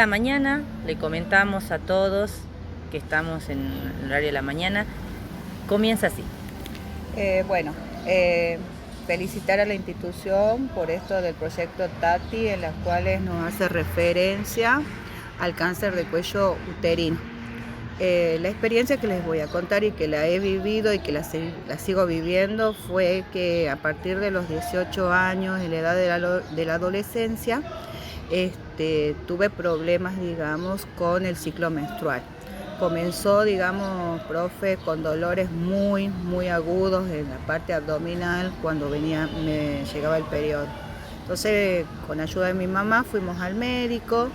La mañana le comentamos a todos que estamos en el horario de la mañana. Comienza así. Bueno, felicitar a la institución por esto del proyecto TATI, en las cuales nos hace referencia al cáncer de cuello uterino. La experiencia que les voy a contar y que la he vivido y que la sigo viviendo fue que a partir de los 18 años, en la edad de la adolescencia, tuve problemas, digamos, con el ciclo menstrual. Comenzó, digamos, profe, con dolores muy agudos en la parte abdominal cuando me llegaba el periodo. Entonces, con ayuda de mi mamá, fuimos al médico,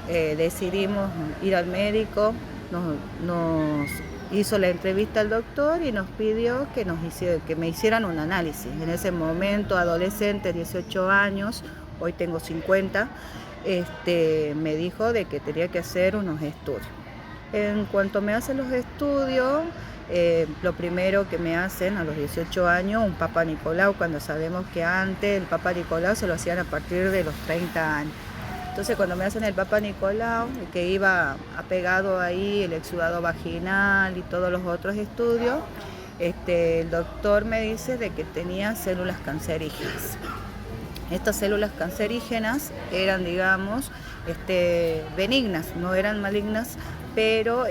decidimos ir al médico, nos hizo la entrevista al doctor y nos pidió que me hicieran un análisis. En ese momento, adolescente, 18 años, hoy tengo 50, me dijo de que tenía que hacer unos estudios. En cuanto me hacen los estudios, lo primero que me hacen a los 18 años, un Papa Nicolau, cuando sabemos que antes el Papa Nicolau se lo hacían a partir de los 30 años. Entonces cuando me hacen el Papa Nicolau, que iba apegado ahí el exudado vaginal y todos los otros estudios, el doctor me dice de que tenía células cancerígenas. Estas células cancerígenas eran, digamos, benignas, no eran malignas, pero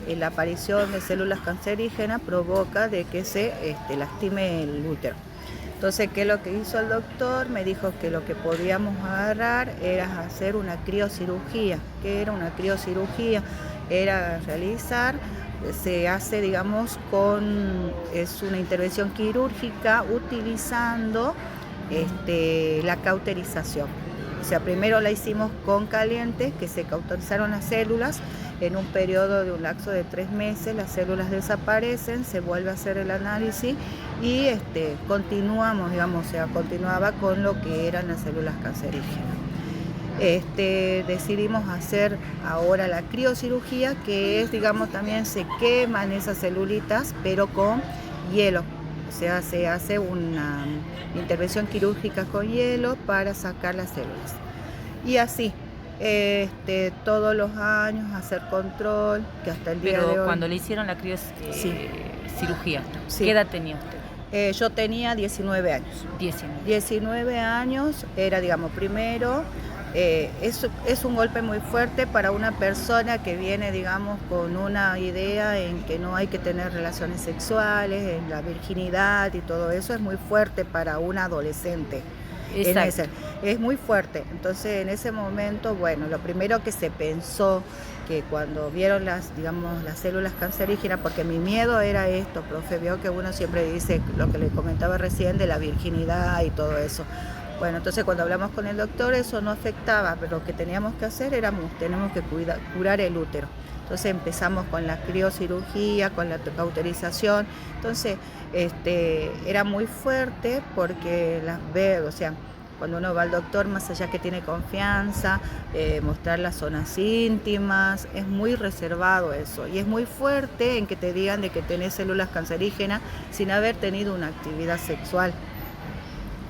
la aparición de células cancerígenas provoca de que se lastime el útero. Entonces, ¿qué es lo que hizo el doctor? Me dijo que lo que podíamos agarrar era hacer una criocirugía. ¿Qué era una criocirugía? Era realizar, se hace, digamos, es una intervención quirúrgica utilizando la cauterización. O sea, primero la hicimos con caliente, que se cauterizaron las células. En un periodo de un lapso de 3 meses las células desaparecen, se vuelve a hacer el análisis y continuamos, digamos, o sea, continuaba con lo que eran las células cancerígenas. Decidimos hacer ahora la criocirugía, que es, digamos, también se queman esas celulitas, pero con hielo. O sea, se hace una intervención quirúrgica con hielo para sacar las células. Y así, todos los años hacer control, que hasta el día de hoy... Pero cuando le hicieron la cirugía, sí. ¿Qué edad tenía usted? Yo tenía 19 años. 19 años, era, digamos, primero... es un golpe muy fuerte para una persona que viene, digamos, con una idea en que no hay que tener relaciones sexuales, en la virginidad y todo eso, es muy fuerte para un adolescente. Es muy fuerte. Entonces, en ese momento, bueno, lo primero que se pensó, que cuando vieron las células cancerígenas, porque mi miedo era esto, profe, vio que uno siempre dice lo que le comentaba recién de la virginidad y todo eso. Bueno, entonces cuando hablamos con el doctor eso no afectaba, pero lo que teníamos que hacer tenemos que curar el útero. Entonces empezamos con la criocirugía, con la cauterización. Entonces era muy fuerte porque o sea, cuando uno va al doctor, más allá que tiene confianza, mostrar las zonas íntimas, es muy reservado eso. Y es muy fuerte en que te digan de que tenés células cancerígenas sin haber tenido una actividad sexual.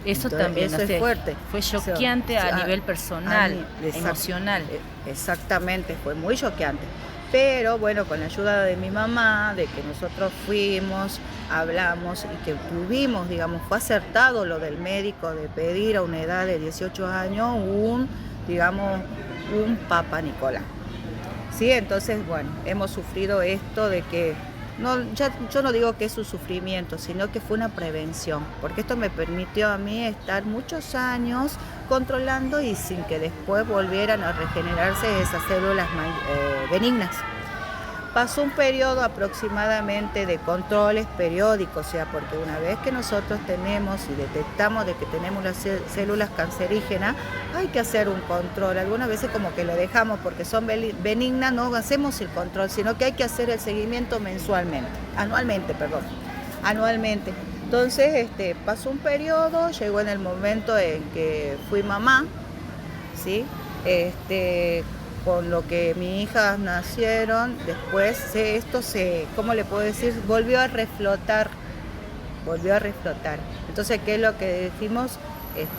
Eso entonces, también eso es fuerte. Fue choqueante a nivel personal, emocional. Exactamente, fue muy choqueante. Pero bueno, con la ayuda de mi mamá, de que nosotros fuimos, hablamos y que tuvimos, digamos, fue acertado lo del médico de pedir a una edad de 18 años un Papa Nicolau. Sí, entonces, bueno, hemos sufrido esto de que yo no digo que es un sufrimiento, sino que fue una prevención, porque esto me permitió a mí estar muchos años controlando y sin que después volvieran a regenerarse esas células benignas. Pasó un periodo aproximadamente de controles periódicos, o sea, porque una vez que nosotros tenemos y detectamos de que tenemos las células cancerígenas, hay que hacer un control. Algunas veces como que lo dejamos porque son benignas, no hacemos el control, sino que hay que hacer el seguimiento anualmente. Entonces, pasó un periodo, llegó en el momento en que fui mamá, ¿sí? Con lo que mis hijas nacieron, después ¿cómo le puedo decir? Volvió a reflotar. Entonces, ¿qué es lo que decimos?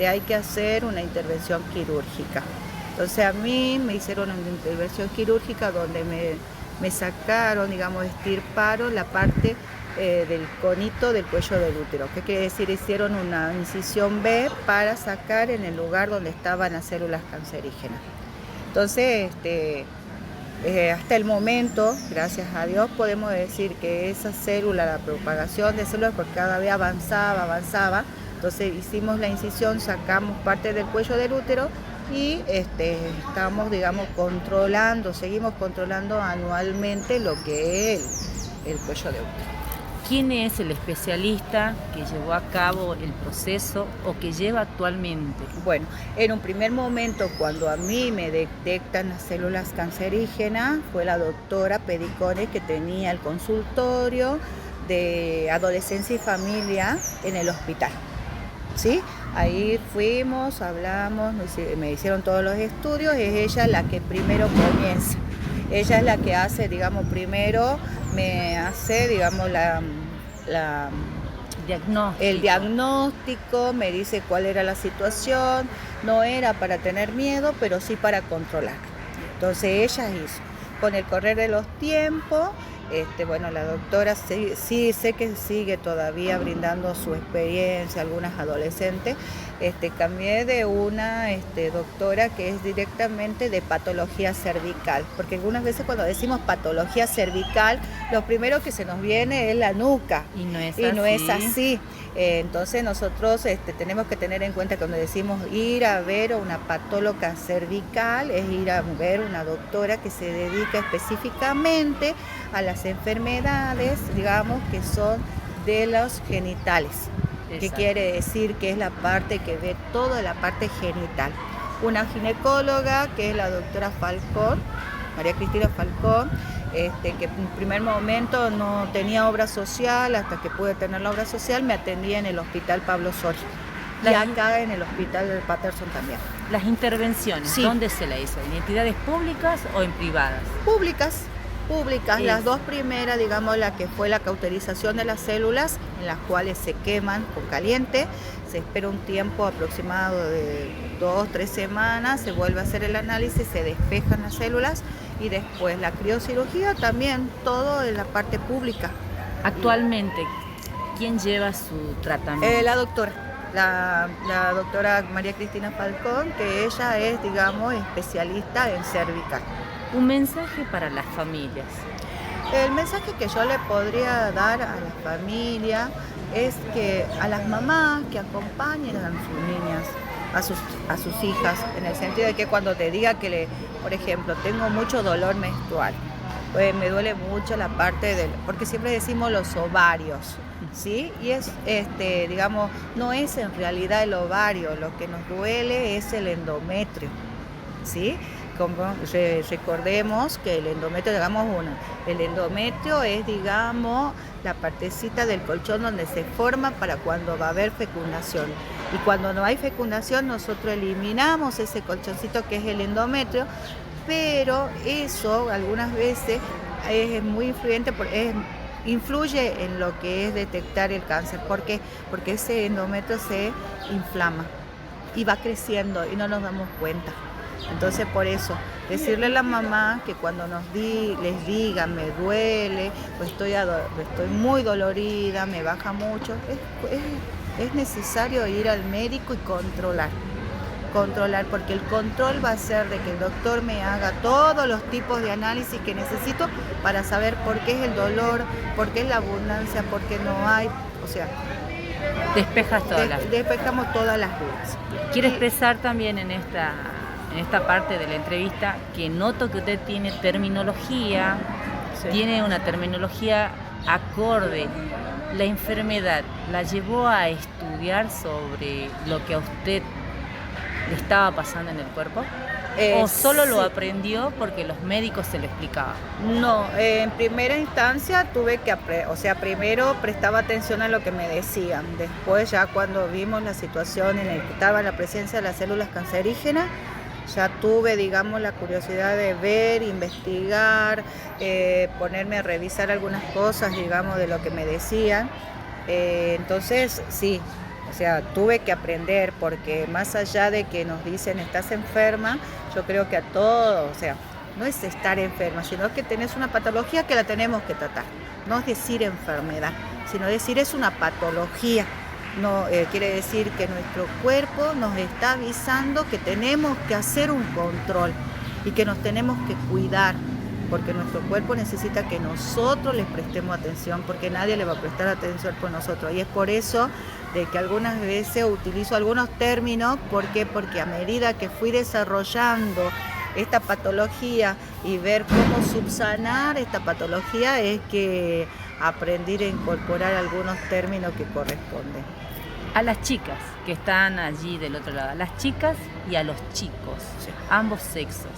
Hay que hacer una intervención quirúrgica. Entonces a mí me hicieron una intervención quirúrgica donde me sacaron, digamos, extirparon la parte del conito del cuello del útero. ¿Qué quiere decir? Hicieron una incisión B para sacar en el lugar donde estaban las células cancerígenas. Entonces, hasta el momento, gracias a Dios, podemos decir que esa célula, la propagación de células, porque cada vez avanzaba. Entonces hicimos la incisión, sacamos parte del cuello del útero y estamos, digamos, seguimos controlando anualmente lo que es el cuello de útero. ¿Quién es el especialista que llevó a cabo el proceso o que lleva actualmente? Bueno, en un primer momento, cuando a mí me detectan las células cancerígenas, fue la doctora Pedicones, que tenía el consultorio de adolescencia y familia en el hospital. ¿Sí? Ahí fuimos, hablamos, me hicieron todos los estudios, es ella la que primero comienza. Ella es la que hace, digamos, primero me hace, digamos, el diagnóstico, me dice cuál era la situación, no era para tener miedo, pero sí para controlar. Entonces ella hizo. Con el correr de los tiempos, bueno, la doctora sí sé que sigue todavía brindando su experiencia a algunas adolescentes. Cambié de una doctora que es directamente de patología cervical, porque algunas veces cuando decimos patología cervical, lo primero que se nos viene es la nuca. Y no es así. Entonces nosotros tenemos que tener en cuenta que cuando decimos ir a ver a una patóloga cervical, es ir a ver una doctora que se dedica específicamente a las enfermedades, digamos, que son de los genitales. Exacto. Que quiere decir que es la parte que ve toda la parte genital. Una ginecóloga que es la doctora Falcón, María Cristina Falcón, que en primer momento no tenía obra social, hasta que pude tener la obra social, me atendía en el Hospital Pablo Soria. Y acá en el Hospital Patterson también. Las intervenciones, sí. ¿Dónde se la hizo? ¿En entidades públicas o en privadas? Públicas. Las dos primeras, digamos, la que fue la cauterización de las células, en las cuales se queman con caliente, se espera un tiempo aproximado de 2-3 semanas, se vuelve a hacer el análisis, se despejan las células y después la criocirugía también, todo en la parte pública. Actualmente, ¿quién lleva su tratamiento? La doctora María Cristina Falcón, que ella es, digamos, especialista en cervical. Un mensaje para las familias. El mensaje que yo le podría dar a la familia es que a las mamás que acompañen a sus niñas, a sus hijas, en el sentido de que cuando te diga que, por ejemplo, tengo mucho dolor menstrual, pues me duele mucho la parte porque siempre decimos los ovarios, ¿sí? Y es, digamos, no es en realidad el ovario, lo que nos duele es el endometrio, ¿sí? Recordemos que el endometrio, el endometrio es, digamos, la partecita del colchón donde se forma para cuando va a haber fecundación. Y cuando no hay fecundación, nosotros eliminamos ese colchoncito que es el endometrio, pero eso algunas veces es muy influyente, influye en lo que es detectar el cáncer. ¿Por qué? Porque ese endometrio se inflama y va creciendo y no nos damos cuenta. Entonces, por eso, decirle a la mamá que cuando les digan me duele, o estoy muy dolorida, me baja mucho, es necesario ir al médico y controlar, porque el control va a ser de que el doctor me haga todos los tipos de análisis que necesito para saber por qué es el dolor, por qué es la abundancia, por qué no hay, o sea... Despejamos todas las dudas. Quiero expresar también en esta parte de la entrevista que noto que usted tiene terminología, sí. Tiene una terminología acorde. La enfermedad la llevó a estudiar sobre lo que a usted le estaba pasando en el cuerpo, o solo lo aprendió porque los médicos se lo explicaban. No, en primera instancia tuve que primero prestaba atención a lo que me decían, después ya cuando vimos la situación en la que estaba la presencia de las células cancerígenas, ya tuve, digamos, la curiosidad de ver, investigar, ponerme a revisar algunas cosas, digamos, de lo que me decían. Entonces, sí, O sea, tuve que aprender porque más allá de que nos dicen estás enferma, yo creo que a todos, o sea, no es estar enferma, sino que tenés una patología que la tenemos que tratar. No es decir enfermedad, sino decir es una patología. No quiere decir que nuestro cuerpo nos está avisando que tenemos que hacer un control y que nos tenemos que cuidar, porque nuestro cuerpo necesita que nosotros les prestemos atención, porque nadie le va a prestar atención por nosotros. Y es por eso de que algunas veces utilizo algunos términos, ¿por qué? Porque a medida que fui desarrollando esta patología y ver cómo subsanar esta patología es que aprendí a incorporar algunos términos que corresponden. A las chicas que están allí del otro lado, a las chicas y a los chicos, sí, ambos sexos,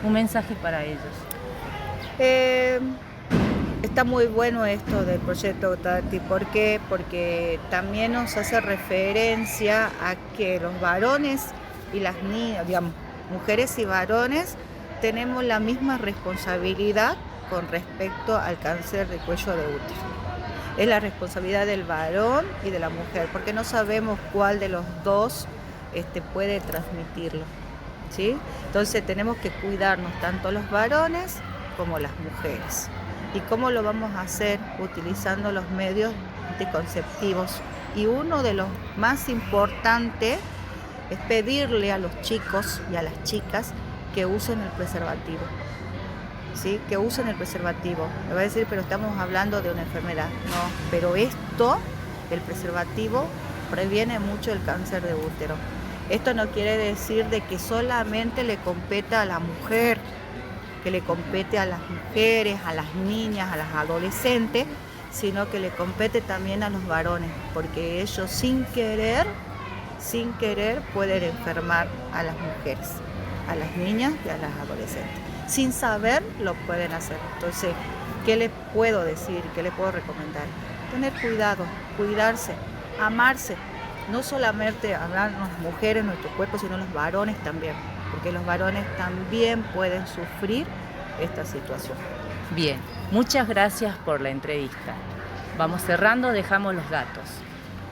un mensaje para ellos. Está muy bueno esto del proyecto Tati. ¿Por qué? Porque también nos hace referencia a que los varones y las niñas, digamos, mujeres y varones, tenemos la misma responsabilidad con respecto al cáncer de cuello de útero. Es la responsabilidad del varón y de la mujer, porque no sabemos cuál de los dos puede transmitirlo, ¿sí? Entonces tenemos que cuidarnos tanto los varones como las mujeres. ¿Y cómo lo vamos a hacer? Utilizando los medios anticonceptivos. Y uno de los más importantes es pedirle a los chicos y a las chicas que usen el preservativo. ¿Sí? Que usen el preservativo. Me va a decir, pero estamos hablando de una enfermedad. No, pero esto, el preservativo, previene mucho el cáncer de útero. Esto no quiere decir de que solamente le compete a la mujer, que le compete a las mujeres, a las niñas, a las adolescentes, sino que le compete también a los varones, porque ellos sin querer pueden enfermar a las mujeres, a las niñas y a las adolescentes. Sin saber lo pueden hacer. Entonces, ¿qué les puedo decir? ¿Qué les puedo recomendar? Tener cuidado, cuidarse, amarse. No solamente hablarnos las mujeres, nuestro cuerpo, sino los varones también. Porque los varones también pueden sufrir esta situación. Bien, muchas gracias por la entrevista. Vamos cerrando, dejamos los datos.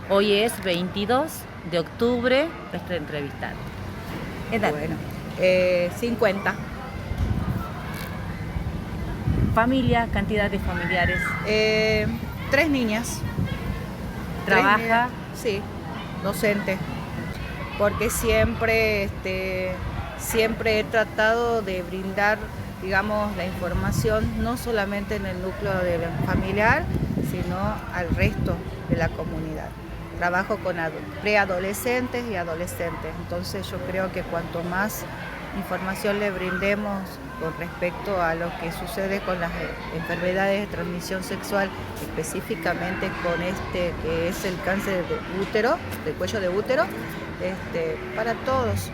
Hoy es 22 de octubre, nuestra entrevistada. ¿Edad? Bueno, 50. Familia, cantidad de familiares. 3 niñas. ¿Trabaja? Sí, docente. Porque siempre he tratado de brindar, digamos, la información no solamente en el núcleo familiar, sino al resto de la comunidad. Trabajo con preadolescentes y adolescentes, entonces yo creo que cuanto más información le brindemos con respecto a lo que sucede con las enfermedades de transmisión sexual, específicamente con que es el cáncer de útero, del cuello de útero, para todos,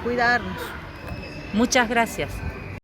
cuidarnos. Muchas gracias.